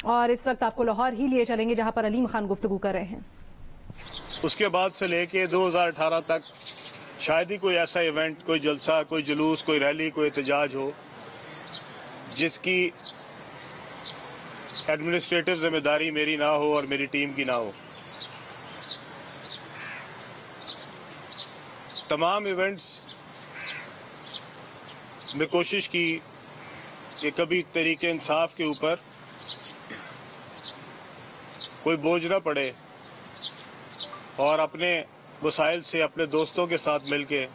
اور اس وقت آپ کو لاہور ہی لیے چلیں گے جہاں پر علیم خان گفتگو کر رہے ہیں۔ اس کے بعد سے لے کے 2018 تک شاید ہی کوئی ایسا ایونٹ، کوئی جلسہ، کوئی جلوس، کوئی ریلی، کوئی احتجاج ہو جس کی ایڈمنسٹریٹو ذمہ داری میری نہ ہو اور میری ٹیم کی نہ ہو۔ تمام ایونٹس میں کوشش کی کہ کبھی تحریک انصاف کے اوپر کوئی بوجھ نہ پڑے، اور اپنے وسائل سے اپنے دوستوں کے ساتھ مل کے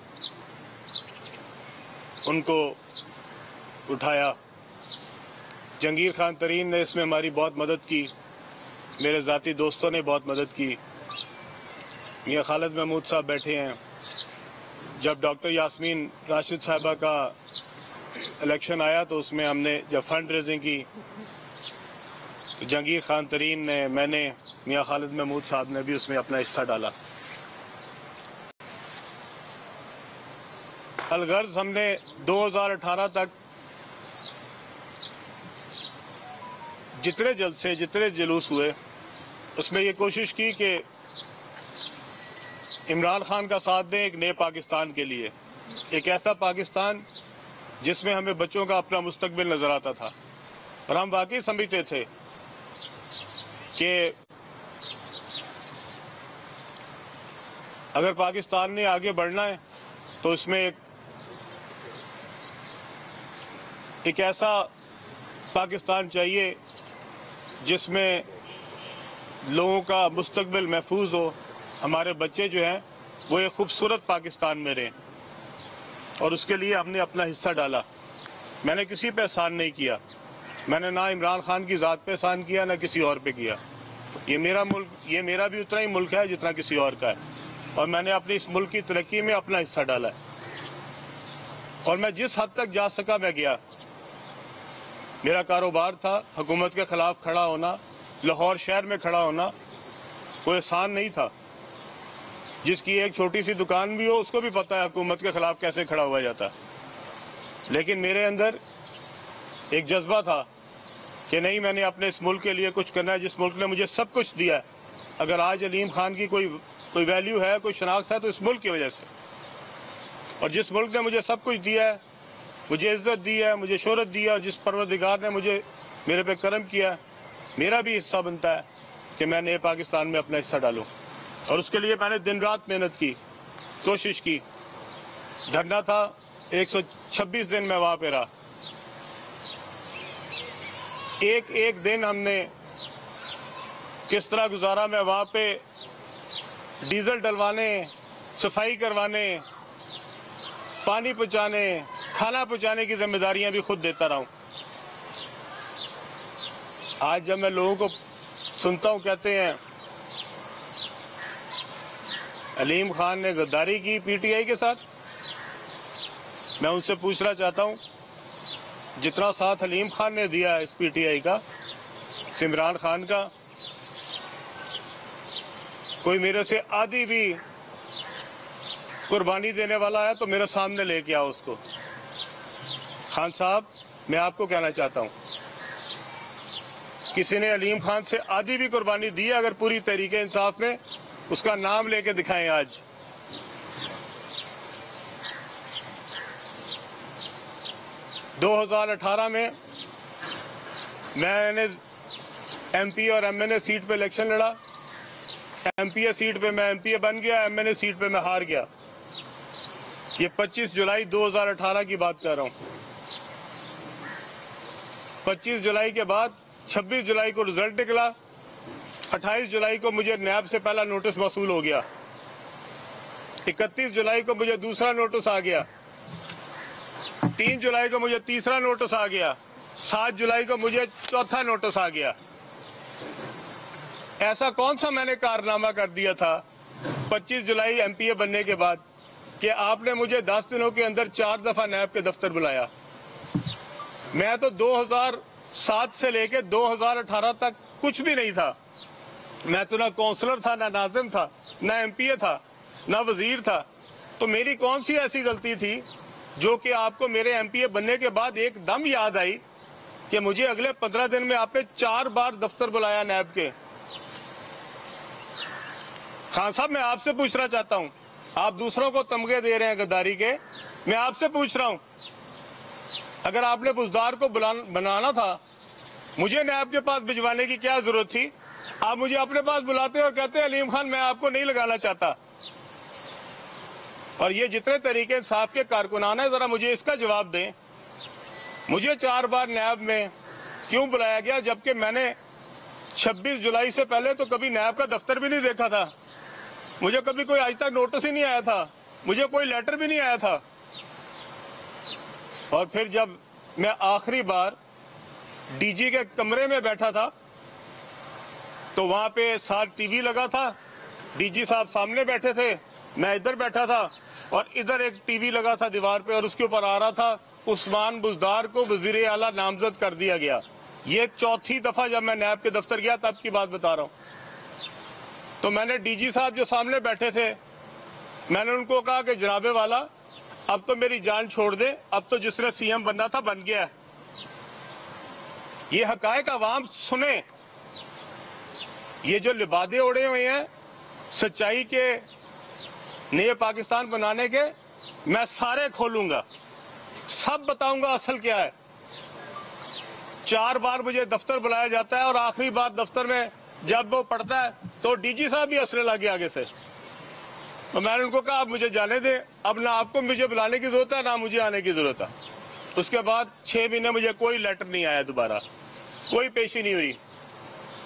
ان کو اٹھایا۔ جہانگیر خان ترین نے اس میں ہماری بہت مدد کی، میرے ذاتی دوستوں نے بہت مدد کی۔ میاں خالد محمود صاحب بیٹھے ہیں، جب ڈاکٹر یاسمین راشد صاحبہ کا الیکشن آیا تو اس میں ہم نے جب فنڈ ریزنگ کی، جہانگیر خان ترین نے، میں نے، میاں خالد محمود صاحب نے بھی اس میں اپنا حصہ ڈالا۔ الغرض ہم نے 2018 تک جتنے جلسے، جتنے جلوس ہوئے، اس میں یہ کوشش کی کہ عمران خان کا ساتھ دیں ایک نئے پاکستان کے لیے، ایک ایسا پاکستان جس میں ہمیں بچوں کا اپنا مستقبل نظر آتا تھا، اور ہم واقعی سمجھتے تھے کہ اگر پاکستان نے آگے بڑھنا ہے تو اس میں ایک ایسا پاکستان چاہیے جس میں لوگوں کا مستقبل محفوظ ہو، ہمارے بچے جو ہیں وہ ایک خوبصورت پاکستان میں رہیں، اور اس کے لیے ہم نے اپنا حصہ ڈالا۔ میں نے کسی پہ احسان نہیں کیا، میں نے نہ عمران خان کی ذات پہ احسان کیا، نہ کسی اور پہ کیا۔ یہ میرا ملک، یہ میرا بھی اتنا ہی ملک ہے جتنا کسی اور کا ہے، اور میں نے اپنی اس ملک کی ترقی میں اپنا حصہ ڈالا ہے، اور میں جس حد تک جا سکا میں گیا۔ میرا کاروبار تھا، حکومت کے خلاف کھڑا ہونا، لاہور شہر میں کھڑا ہونا کوئی آسان نہیں تھا۔ جس کی ایک چھوٹی سی دکان بھی ہو اس کو بھی پتہ ہے حکومت کے خلاف کیسے کھڑا ہوا جاتا، لیکن میرے اندر ایک جذبہ تھا کہ نہیں، میں نے اپنے اس ملک کے لیے کچھ کرنا ہے، جس ملک نے مجھے سب کچھ دیا ہے۔ اگر آج علیم خان کی کوئی ویلیو ہے، کوئی شناخت ہے، تو اس ملک کی وجہ سے، اور جس ملک نے مجھے سب کچھ دیا ہے، مجھے عزت دی ہے، مجھے شہرت دی ہے، اور جس پروردگار نے میرے پہ کرم کیا ہے، میرا بھی حصہ بنتا ہے کہ میں نئے پاکستان میں اپنا حصہ ڈالوں۔ اور اس کے لیے میں نے دن رات محنت کی، کوشش کی۔ دھرنا تھا، 126 دن میں وہاں پہ رہا۔ ایک دن ہم نے کس طرح گزارا، میں وہاں پہ ڈیزل ڈلوانے، صفائی کروانے، پانی پہنچانے، کھانا پہنچانے کی ذمہ داریاں بھی خود دیتا رہا ہوں۔ آج جب میں لوگوں کو سنتا ہوں کہتے ہیں علیم خان نے غداری کی پی ٹی آئی کے ساتھ، میں ان سے پوچھنا چاہتا ہوں جتنا ساتھ علیم خان نے دیا ہے اس پی ٹی آئی کا، عمران خان کا، کوئی میرے سے آدھی بھی قربانی دینے والا ہے تو میرے سامنے لے کے آؤ اس کو۔ خان صاحب، میں آپ کو کہنا چاہتا ہوں، کسی نے علیم خان سے آدھی بھی قربانی دی ہے اگر پوری تحریک انصاف میں، اس کا نام لے کے دکھائیں۔ آج 2018 میں میں نے ایم پی اور ایم این اے سیٹ پہ الیکشن لڑا۔ ایم پی اے سیٹ پہ میں ایم پی اے بن گیا، ایم این اے سیٹ پہ میں ہار گیا۔ یہ 25 جولائی 2018 کی بات کر رہا ہوں۔ 25 جولائی کے بعد 26 جولائی کو رزلٹ نکلا، 28 جولائی کو مجھے نیب سے پہلا نوٹس موصول ہو گیا، 31 جولائی کو مجھے دوسرا نوٹس آ گیا، 3 جولائی کو مجھے تیسرا نوٹس آ گیا، 7 جولائی کو مجھے چوتھا نوٹس آ گیا۔ ایسا کون سا میں نے کارنامہ کر دیا تھا 25 جولائی ایم پی اے بننے کے بعد کہ آپ نے مجھے 10 دنوں کے اندر 4 دفعہ نیب کے دفتر بلایا؟ میں تو 2007 سے لے کے 2018 تک کچھ بھی نہیں تھا۔ میں تو نہ کونسلر تھا، نہ ناظم تھا، نہ ایم پی اے تھا، نہ وزیر تھا۔ تو میری کون سی ایسی غلطی تھی جو کہ آپ کو میرے ایم پی اے بننے کے بعد ایک دم یاد آئی کہ مجھے اگلے 15 دن میں آپ نے 4 بار دفتر بلایا نیب کے. خان صاحب میں آپ سے پوچھنا چاہتا ہوں, آپ دوسروں کو تمغے دے رہے ہیں غداری کے, میں آپ سے پوچھ رہا ہوں, اگر آپ نے بزدار کو بنانا تھا مجھے نیب کے پاس بھجوانے کی کیا ضرورت تھی؟ آپ مجھے اپنے پاس بلاتے اور کہتے ہیں علیم خان میں آپ کو نہیں لگانا چاہتا. اور یہ جتنے تحریک انصاف کے کارکنان ہیں ذرا مجھے اس کا جواب دیں, مجھے 4 بار نیب میں کیوں بلایا گیا جبکہ میں نے 26 جولائی سے پہلے تو کبھی نیب کا دفتر بھی نہیں دیکھا تھا, مجھے کبھی کوئی آج تک نوٹس ہی نہیں آیا تھا, مجھے کوئی لیٹر بھی نہیں آیا تھا. اور پھر جب میں آخری بار ڈی جی کے کمرے میں بیٹھا تھا تو وہاں پہ ساتھ ٹی وی لگا تھا, ڈی جی صاحب سامنے بیٹھے تھے, میں ادھر بیٹھا تھا اور ادھر ایک ٹی وی لگا تھا دیوار پہ اور اس کے اوپر آ رہا تھا عثمان بزدار کو وزیر اعلیٰ نامزد کر دیا گیا. یہ 4تھی دفعہ جب میں نیب کے دفتر گیا تب کی بات بتا رہا ہوں. تو میں نے ڈی جی صاحب جو سامنے بیٹھے تھے میں نے ان کو کہا کہ جناب والا اب تو میری جان چھوڑ دے, اب تو جس نے سی ایم بننا تھا بن گیا ہے. یہ حقائق عوام سنیں, یہ جو لبادے اڑے ہوئے ہیں سچائی کے نئے پاکستان بنانے کے, میں سارے کھولوں گا, سب بتاؤں گا اصل کیا ہے. 4 بار مجھے دفتر بلایا جاتا ہے اور آخری بار دفتر میں جب وہ پڑھتا ہے تو ڈی جی صاحب بھی ہنسنے لگے آگے سے. تو میں نے ان کو کہا آپ مجھے جانے دیں, اب نہ آپ کو مجھے بلانے کی ضرورت ہے نہ مجھے آنے کی ضرورت ہے. اس کے بعد 6 مہینے مجھے کوئی لیٹر نہیں آیا, دوبارہ کوئی پیشی نہیں ہوئی.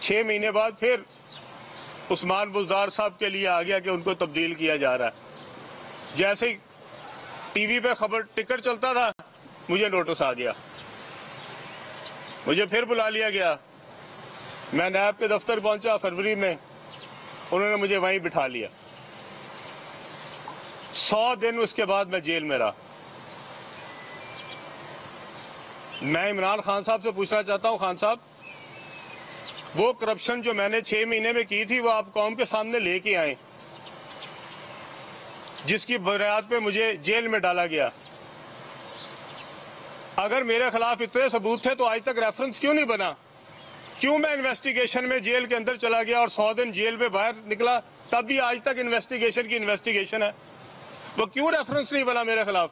6 مہینے بعد پھر عثمان بزدار صاحب کے لیے آ گیا کہ ان کو تبدیل کیا جا رہا ہے. جیسے ہی ٹی وی پہ خبر ٹکٹ چلتا تھا مجھے نوٹس آ گیا, مجھے پھر بلا لیا گیا. میں نیب کے دفتر پہنچا فروری میں, انہوں نے مجھے وہیں بٹھا لیا. 100 دن اس کے بعد میں جیل میں رہا. میں عمران خان صاحب سے پوچھنا چاہتا ہوں, خان صاحب وہ کرپشن جو میں نے 6 مہینے میں کی تھی وہ آپ قوم کے سامنے لے کے آئیں, جس کی بنیاد پہ مجھے جیل میں ڈالا گیا. اگر میرے خلاف اتنے ثبوت تھے تو آج تک ریفرنس کیوں نہیں بنا؟ کیوں میں انویسٹیگیشن میں جیل کے اندر چلا گیا اور 100 دن جیل میں باہر نکلا تب بھی آج تک انویسٹیگیشن کی انویسٹیگیشن ہے؟ وہ کیوں ریفرنس نہیں بنا میرے خلاف؟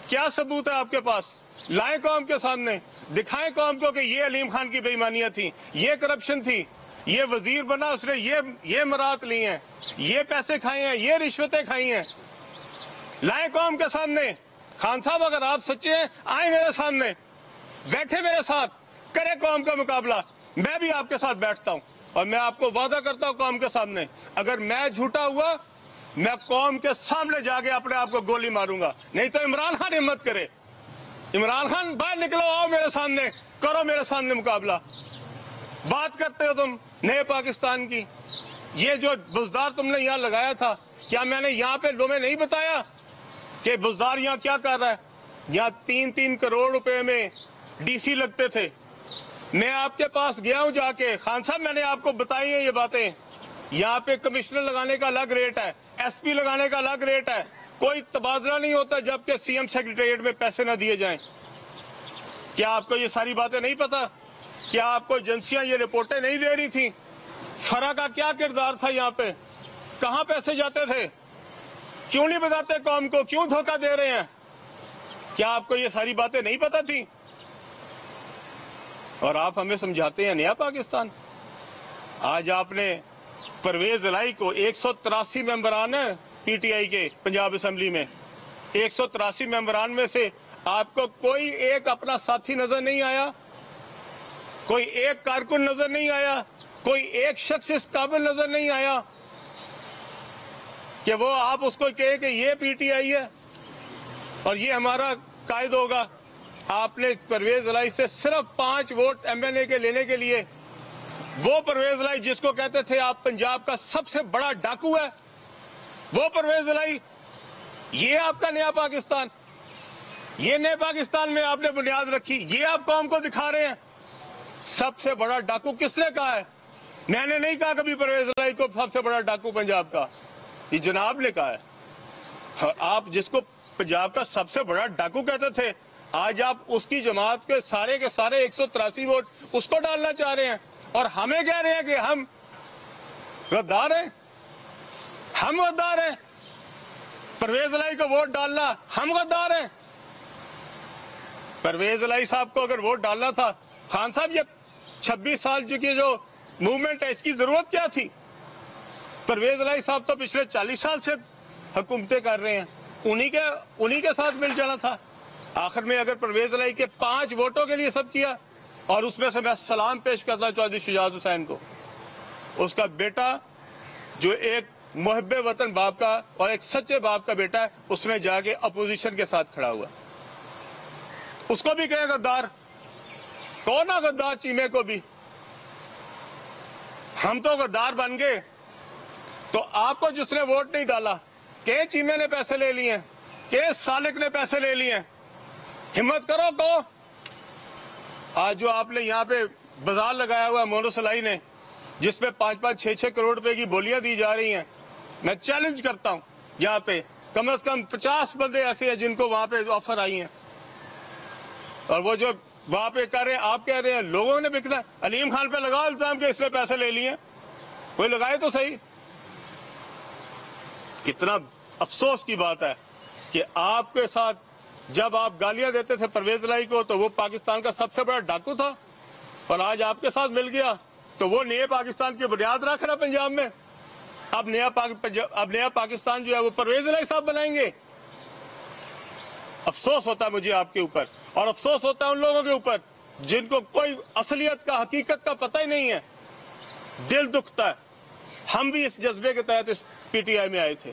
کیا ثبوت ہے آپ کے پاس؟ لائیں قوم کے سامنے, دکھائیں قوم کو کہ یہ علیم خان کی بے ایمانیاں تھیں, یہ کرپشن تھی, یہ وزیر بنا اس نے یہ مرات لی ہیں, یہ پیسے کھائے ہیں, یہ رشوتیں کھائی ہیں. لائیں قوم کے سامنے. خان صاحب اگر آپ سچے ہیں آئیں میرے سامنے, بیٹھے میرے ساتھ, کریں قوم کا مقابلہ. میں بھی آپ کے ساتھ بیٹھتا ہوں اور میں آپ کو وعدہ کرتا ہوں قوم کے سامنے اگر میں جھوٹا ہوا میں قوم کے سامنے جا کے اپنے آپ کو گولی ماروں گا. نہیں تو عمران خان ہمت کرے, عمران خان باہر نکلو, آؤ میرے سامنے, کرو میرے سامنے مقابلہ. بات کرتے ہو تم نئے پاکستان کی, یہ جو بزدار تم نے یہاں لگایا تھا کیا میں نے یہاں پہ تمہیں نہیں بتایا کہ بزدار یہاں کیا کر رہا ہے؟ یہاں 3 کروڑ روپے میں ڈی سی لگتے تھے. میں آپ کے پاس گیا ہوں جا کے, خان صاحب میں نے آپ کو بتائی ہیں یہ باتیں. یہاں پہ کمشنر لگانے کا الگ ریٹ ہے, ایس پی لگانے کا الگ ریٹ ہے, کوئی تبادلہ نہیں ہوتا جبکہ سی ایم سیکریٹریٹ میں پیسے نہ دیے جائیں. کیا آپ کو یہ ساری باتیں نہیں پتا؟ کیا آپ کو ایجنسیاں یہ رپورٹیں نہیں دے رہی تھیں؟ فرا کا کیا کردار تھا یہاں پہ؟ کہاں پیسے جاتے تھے؟ کیوں نہیں بتاتے قوم کو, کیوں دھوکہ دے رہے ہیں؟ کیا آپ کو یہ ساری باتیں نہیں پتا تھی؟ اور آپ ہمیں سمجھاتے ہیں نیا پاکستان. آج آپ نے پرویز الہی کو 183 ممبران ہیں پی ٹی آئی کے پنجاب اسمبلی میں, 183 ممبران میں سے آپ کو کوئی ایک اپنا ساتھی نظر نہیں آیا, کوئی ایک کارکن نظر نہیں آیا, کوئی ایک شخص اس قابل نظر نہیں آیا کہ وہ آپ اس کو کہے کہ یہ پی ٹی آئی ہے اور یہ ہمارا قائد ہوگا. آپ نے پرویز الہی سے صرف 5 ووٹ ایم این اے کے لینے کے لیے, وہ پرویز الہی جس کو کہتے تھے آپ پنجاب کا سب سے بڑا ڈاکو ہے, وہ پرویز الہی, یہ آپ کا نیا پاکستان, یہ نئے پاکستان میں آپ نے بنیاد رکھی, یہ آپ قوم کو دکھا رہے ہیں. سب سے بڑا ڈاکو کس نے کہا ہے؟ میں نے نہیں کہا کبھی پرویز الہی کو سب سے بڑا ڈاکو پنجاب کا, یہ جناب نے کہا ہے. آپ جس کو پنجاب کا سب سے بڑا ڈاکو کہتے تھے آج آپ اس کی جماعت کے سارے 183 ووٹ اس کو ڈالنا چاہ رہے ہیں اور ہمیں کہہ رہے ہیں کہ ہم غدار ہیں. ہم غدار ہیں. پرویز الہی کو ووٹ ڈالنا ہم غدار ہیں. پرویز الہی صاحب کو اگر ووٹ ڈالنا تھا، خان صاحب یہ 26 سال کی جو موومنٹ ہے اس کی ضرورت کیا تھی؟ پرویز الہی صاحب تو پچھلے 40 سال سے حکومتیں کر رہے ہیں، انہی کے ساتھ مل جانا تھا. آخر میں اگر پرویز الہی کے 5 ووٹوں کے لیے سب کیا، اور اس میں سے میں سلام پیش کرتا چودھری شجاعت حسین کو، اس کا بیٹا جو ایک محب وطن باپ کا اور ایک سچے باپ کا بیٹا ہے، اس نے جا کے اپوزیشن کے ساتھ کھڑا ہوا. اس کو بھی کہے غدار. کون ہے غدار؟ چیمے کو بھی. ہم تو غدار بن گئے. تو آپ کو جس نے ووٹ نہیں ڈالا، کہ چیمے نے پیسے لے لیے، کہ سالک نے پیسے لے لیے، ہمت کرو کو. آج جو آپ نے یہاں پہ بازار لگایا ہوا ہے مونو سلائی نے، جس پہ 5-5, 6-6 کروڑ روپے کی بولیاں دی جا رہی ہیں، میں چیلنج کرتا ہوں یہاں پہ کم از کم 50 بندے ایسے ہیں جن کو وہاں پہ آفر آئی ہیں، اور وہ جو وہاں پہ کر رہے ہیں، آپ کہہ رہے ہیں لوگوں نے بکنا. علیم خان پہ لگاؤ الزام کہ اس نے پیسے لے لیے. کوئی لگائے تو صحیح. کتنا افسوس کی بات ہے کہ آپ کے ساتھ جب آپ گالیاں دیتے تھے پرویز الہی کو تو وہ پاکستان کا سب سے بڑا ڈاکو تھا، اور آج آپ کے ساتھ مل گیا تو وہ نئے پاکستان کی بنیاد رکھ رہا پنجاب میں. اب نیا پاکستان جو ہے وہ پرویز الہی صاحب بنائیں گے. افسوس ہوتا ہے مجھے آپ کے اوپر، اور افسوس ہوتا ہے ان لوگوں کے اوپر جن کو کوئی اصلیت کا، حقیقت کا پتہ ہی نہیں ہے. دل دکھتا ہے. ہم بھی اس جذبے کے تحت اس پی ٹی آئی میں آئے تھے.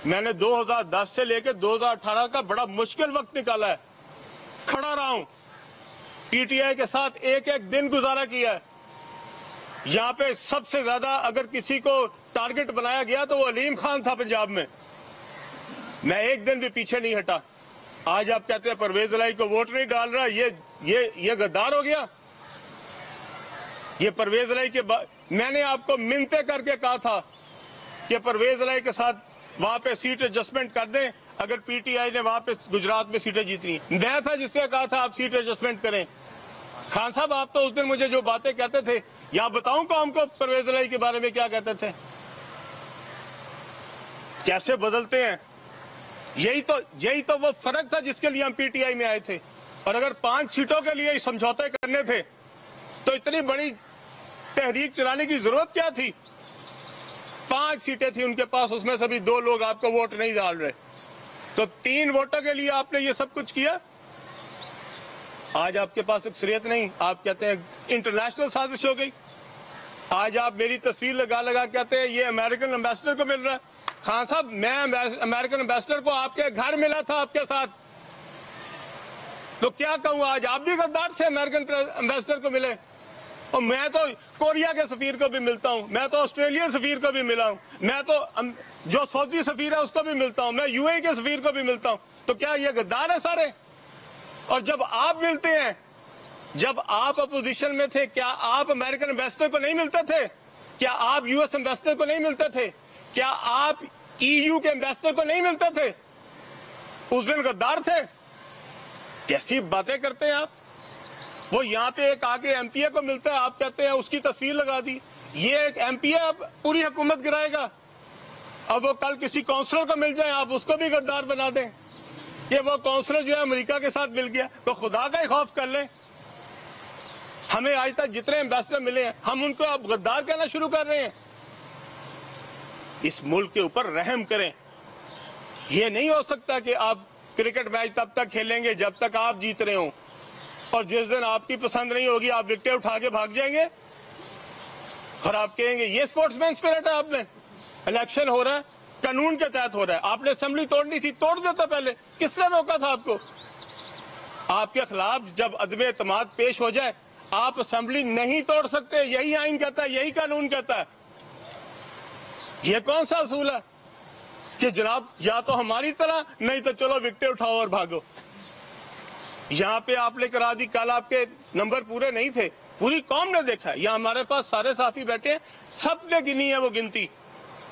میں نے 2010 سے لے کے 2018 کا بڑا مشکل وقت نکالا ہے. کھڑا رہا ہوں پی ٹی آئی کے ساتھ، ایک دن گزارا کیا ہے. یہاں پہ سب سے زیادہ اگر کسی کو ٹارگٹ بنایا گیا تو وہ علیم خان تھا پنجاب میں. میں ایک دن بھی پیچھے نہیں ہٹا. آج آپ کہتے ہیں پرویز الہی کو ووٹ نہیں ڈال رہا، یہ غدار ہو گیا. یہ پرویز الہی کے میں نے آپ کو منتیں کر کے کہا تھا کہ پرویز الہی کے ساتھ وہاں پہ سیٹ ایڈجسٹمنٹ کر دیں اگر پی ٹی آئی نے وہاں پہ گجرات میں سیٹیں جیتنی. میں تھا جس نے کہا تھا آپ سیٹ ایڈجسٹمنٹ کریں. خان صاحب آپ تو اس دن مجھے جو باتیں کہتے تھے، یا بتاؤں قوم کو پرویز الہی کے بارے میں کیا کہتے تھے. کیسے بدلتے ہیں. یہی تو وہ فرق تھا جس کے لیے ہم پی ٹی آئی میں آئے تھے. اور اگر 5 سیٹوں کے لیے سمجھوتے کرنے تھے تو اتنی بڑی تحریک چلانے کی ضرورت کیا تھی. 5 سیٹیں تھی ان کے پاس، اس میں سے بھی 2 لوگ آپ کو ووٹ نہیں ڈال رہے. تو 3 ووٹوں کے لیے آپ نے یہ سب کچھ کیا. آج آپ کے پاس اکثریت نہیں، آپ کہتے ہیں انٹرنیشنل سازش ہو گئی. آج آپ میری تصویر لگا کہتے ہیں یہ امریکن امبیسڈر کو مل رہا ہے. خان صاحب میں امریکن امبیسڈر کو آپ کے گھر ملا تھا آپ کے ساتھ، تو کیا کہوں آج آپ بھی غدار تھے امریکن امبیسڈر کو ملے. اور میں تو کوریا کے سفیر کو بھی ملتا ہوں، میں تو آسٹریلین سفیر کو بھی ملا ہوں، میں تو جو سعودی سفیر ہے اس کو بھی ملتا ہوں، میں یو اے کے سفیر کو بھی ملتا ہوں. تو کیا یہ غدار ہے سارے؟ اور جب آپ ملتے ہیں، جب آپ اپوزیشن میں تھے، کیا آپ امریکن امبیسڈر کو نہیں ملتے تھے؟ کیا آپ یو ایس امبیسڈر کو نہیں ملتے تھے؟ کیا آپ ای یو کے امبیسڈر کو نہیں ملتے تھے؟ اس دن غدار تھے. کیسی باتیں کرتے ہیں آپ. وہ یہاں پہ ایک آگے ایم پی اے کو ملتا ہے، آپ کہتے ہیں اس کی تصویر لگا دی. یہ ایک ایم پی اے اب پوری حکومت گرائے گا. اب وہ کل کسی کونسلر کو مل جائے، آپ اس کو بھی غدار بنا دیں کہ وہ کونسلر جو ہے امریکہ کے ساتھ مل گیا. تو خدا کا ہی خوف کر لیں. ہمیں آج تک جتنے امبیسڈر ملے ہیں ہم ان کو اب غدار کہنا شروع کر رہے ہیں. اس ملک کے اوپر رحم کریں. یہ نہیں ہو سکتا کہ آپ کرکٹ میچ تب تک کھیلیں گے جب تک آپ جیت رہے ہوں، اور جس دن آپ کی پسند نہیں ہوگی آپ وکٹیں اٹھا کے بھاگ جائیں گے اور آپ کہیں گے یہ سپورٹس مین اسپرٹ ہے. آپ میں الیکشن ہو رہا ہے، قانون کے تحت ہو رہا ہے. آپ نے اسمبلی توڑنی تھی، توڑ دیتا پہلے. کس نے روکا تھا آپ کو؟ آپ کے خلاف جب عدم اعتماد پیش ہو جائے آپ اسمبلی نہیں توڑ سکتے. یہی آئین کہتا ہے، یہی قانون کہتا ہے. یہ کون سا اصول ہے کہ جناب یا تو ہماری طرح، نہیں تو چلو وکٹیں اٹھاؤ اور بھاگو. یہاں پہ آپ نے کرا دی. کل آپ کے نمبر پورے نہیں تھے، پوری قوم نے دیکھا. یہاں ہمارے پاس سارے صحافی بیٹھے ہیں، سب نے گنی ہے وہ گنتی.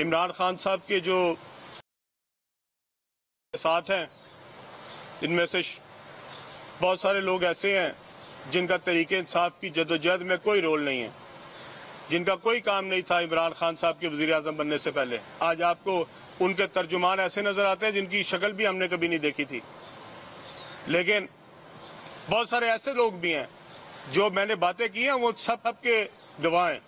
عمران خان صاحب کے جو ساتھ ہیں ان میں سے بہت سارے لوگ ایسے ہیں جن کا تحریک انصاف کی جدوجہد میں کوئی رول نہیں ہے، جن کا کوئی کام نہیں تھا عمران خان صاحب کے وزیر اعظم بننے سے پہلے۔ آج آپ کو ان کے ترجمان ایسے نظر آتے ہیں جن کی شکل بھی ہم نے کبھی نہیں دیکھی تھی، لیکن بہت سارے ایسے لوگ بھی ہیں جو میں نے باتیں کی ہیں وہ سب کے گواہ ہیں،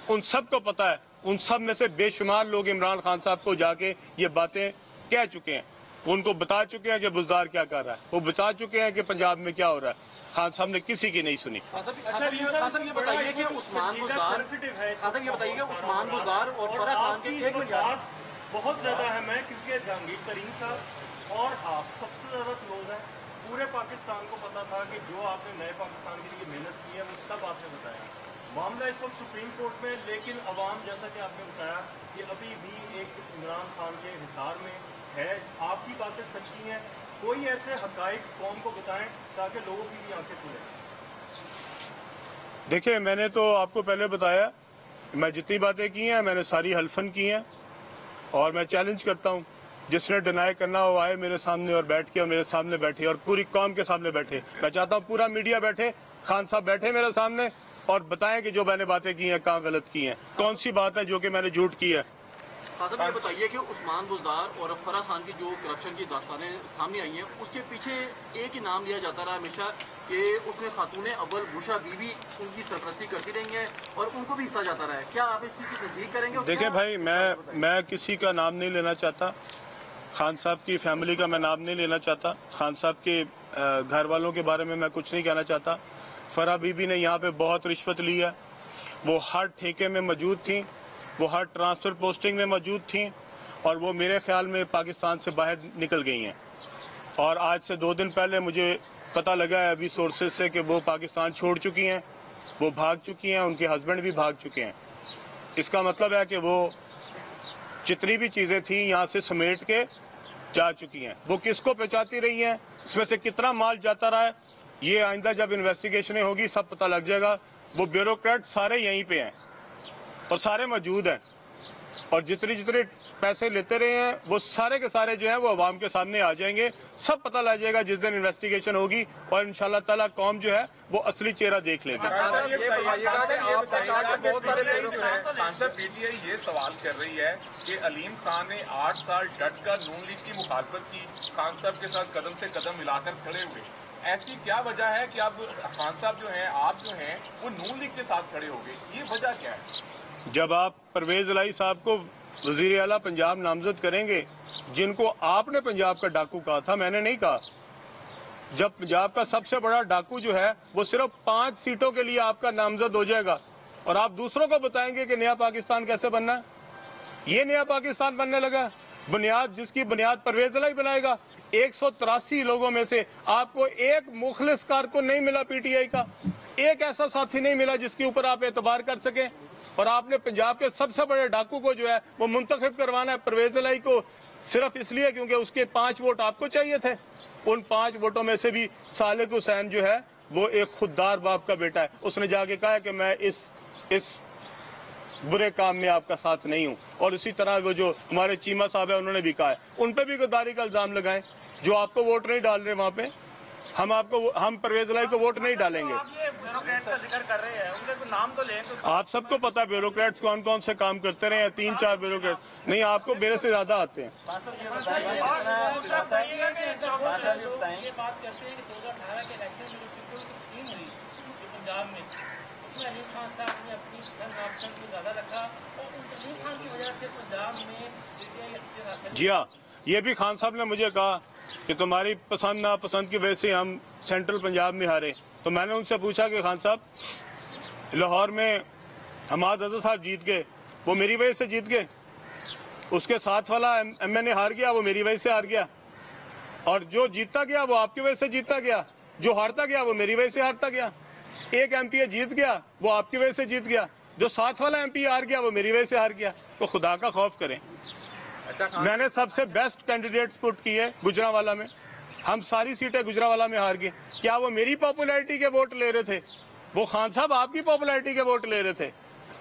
ان سب کو پتہ ہے، ان سب میں سے بے شمار لوگ عمران خان صاحب کو جا کے یہ باتیں کہہ چکے ہیں، وہ ان کو بتا چکے ہیں کہ بزدار کیا کر رہا ہے، وہ بتا چکے ہیں کہ پنجاب میں کیا ہو رہا ہے۔ خان صاحب نے کسی کی نہیں سنی۔ یہ بتائیے کہ عثمان بزدار اور فرح خان کے ایک بہت زیادہ اہم ہے، کیونکہ جہانگیر ترین صاحب اور آپ سب سے زیادہ کلوز ہیں۔ پورے پاکستان کو پتا تھا کہ جو آپ نے نئے پاکستان کے لیے محنت کی ہے وہ سب آپ نے بتایا۔ معاملہ اس وقت سپریم کورٹ میں، لیکن عوام جیسا کہ آپ نے بتایا کہ ابھی بھی ایک عمران خان کے حصار میں ہے۔ آپ کی باتیں سچی ہیں، کوئی ایسے حقائق قوم کو بتائیں تاکہ لوگوں کی بھی آنکھیں کھلیں۔ دیکھیں، میں نے تو آپ کو پہلے بتایا، میں جتنی باتیں کی ہیں میں نے ساری حلفن کی ہیں، اور میں چیلنج کرتا ہوں جس نے ڈینائی کرنا ہو آئے میرے سامنے اور بیٹھ کے اور میرے سامنے بیٹھے اور پوری قوم کے سامنے بیٹھے۔ میں چاہتا ہوں پورا میڈیا بیٹھے، خان صاحب بیٹھے میرے سامنے اور بتائیں کہ جو میں نے باتیں کی ہیں کہاں غلط کی ہیں، کون سی بات ہے جو کہ میں نے جھوٹ کی ہے۔ صاحب یہ بتائیے کہ عثمان بزدار اور فرح خان کی جو کرپشن کی داستانیں سامنے آئی ہیں اس کے پیچھے ایک ہی نام لیا جاتا رہا ہمیشہ کہ اس میں خاتون اول بشرا بی بی ان کی سرپرستی کرتی رہی ہیں اور ان کو بھی حصہ جاتا رہا ہے۔ کیا آپ اس چیز کی تصدیق کریں گے؟ دیکھیں بھائی، میں کسی کا نام نہیں لینا چاہتا، خان صاحب کی فیملی کا میں نام نہیں لینا چاہتا، خان صاحب کے گھر والوں کے بارے میں میں کچھ نہیں کہنا چاہتا۔ فرح بی بی نے یہاں پہ بہت رشوت لی ہے، وہ ہر ٹھیکے میں موجود تھیں، وہ ہر ٹرانسفر پوسٹنگ میں موجود تھیں، اور وہ میرے خیال میں پاکستان سے باہر نکل گئی ہیں، اور آج سے 2 دن پہلے مجھے پتہ لگا ہے ابھی سورسز سے کہ وہ پاکستان چھوڑ چکی ہیں، وہ بھاگ چکی ہیں، ان کے ہسبینڈ بھی بھاگ چکے ہیں۔ اس کا مطلب ہے کہ وہ جتنی بھی چیزیں تھیں یہاں سے سمیٹ کے جا چکی ہیں۔ وہ کس کو پہنچاتی رہی ہیں، اس میں سے کتنا مال جاتا رہا ہے، یہ آئندہ جب انویسٹیگیشنیں ہوگی سب پتہ لگ جائے گا۔ وہ بیوروکریٹ سارے یہیں پہ ہیں اور سارے موجود ہیں، اور جتنے پیسے لیتے رہے ہیں وہ سارے کے سارے جو ہیں وہ عوام کے سامنے آ جائیں گے، سب پتہ لگ جائے گا جس دن انویسٹیگیشن ہوگی، اور انشاءاللہ تعالیٰ قوم جو ہے وہ اصلی چہرہ دیکھ لے گی۔ پی ٹی آئی یہ سوال کر رہی ہے کہ علیم خان نے 8 سال ڈٹ کر نون لیگ کی مخالفت کی، خان صاحب کے ساتھ قدم سے قدم ملا کر کھڑے ہوئے، ایسی کیا وجہ ہے کہ اب خان صاحب جو ہیں، آپ جو ہیں وہ نون لیگ کے ساتھ کھڑے ہو گئے، یہ وجہ کیا ہے؟ جب آپ پرویز الہی صاحب کو وزیر اعلیٰ پنجاب نامزد کریں گے، جن کو آپ نے پنجاب کا ڈاکو کہا تھا، میں نے نہیں کہا، جب پنجاب کا سب سے بڑا ڈاکو جو ہے وہ صرف 5 سیٹوں کے لیے آپ کا نامزد ہو جائے گا، اور آپ دوسروں کو بتائیں گے کہ نیا پاکستان کیسے بننا ہے، یہ نیا پاکستان بننے لگا، بنیاد جس کی بنیاد پرویز الہی بنائے گا۔ 183 لوگوں میں سے آپ کو ایک مخلص کارکن نہیں ملا پی ٹی آئی کا، ایک ایسا ساتھی نہیں ملا جس کے اوپر آپ اعتبار کر سکیں، اور آپ نے پنجاب کے سب سے بڑے ڈاکو کو جو ہے وہ منتخب کروانا ہے پرویز الہی کو، صرف اس لیے کیونکہ اس کے 5 ووٹ آپ کو چاہیے تھے۔ ان 5 ووٹوں میں سے بھی صالح حسین جو ہے وہ ایک خوددار باپ کا بیٹا ہے، اس نے جا کے کہا کہ میں اس برے کام میں آپ کا ساتھ نہیں ہوں، اور اسی طرح وہ جو ہمارے چیمہ صاحب ہیں انہوں نے بھی کہا ہے، ان پہ بھی غداری کا الزام لگائیں، جو آپ کو ووٹ نہیں ڈال رہے وہاں پہ، ہم پرویز الہی کو ووٹ نہیں ڈالیں گے۔ آپ سب کو پتا بیوروکریٹس کون کون سے کام کرتے رہے ہیں، 3-4 بیوروکریٹ نہیں، آپ کو میرے سے زیادہ آتے ہیں۔ جی ہاں، یہ بھی خان صاحب نے مجھے کہا کہ تمہاری پسند ناپسند کی وجہ سے ہم سینٹرل پنجاب میں ہارے، تو میں نے ان سے پوچھا کہ خان صاحب لاہور میں حماد اظہر صاحب جیت گئے، وہ میری وجہ سے جیت گئے، اس کے ساتھ والا ایم این اے ہار گیا، وہ میری وجہ سے ہار گیا، اور جو جیتتا گیا وہ آپ کی وجہ سے جیتتا گیا، جو ہارتا گیا وہ میری وجہ سے ہارتا گیا، ایک ایم پی اے جیت گیا وہ آپ کی وجہ سے جیت گیا، جو ساتھ والا ایم پی ہار گیا وہ میری وجہ سے ہار گیا، تو خدا کا خوف کریں۔ میں نے سب سے بیسٹ کینڈیڈیٹس پٹ کیے گجرانوالہ میں، ہم ساری سیٹیں گجرانوالہ میں ہار گئے، کیا وہ میری پاپولیرٹی کے ووٹ لے رہے تھے؟ وہ خان صاحب آپ کی پاپولیرٹی کے ووٹ لے رہے تھے،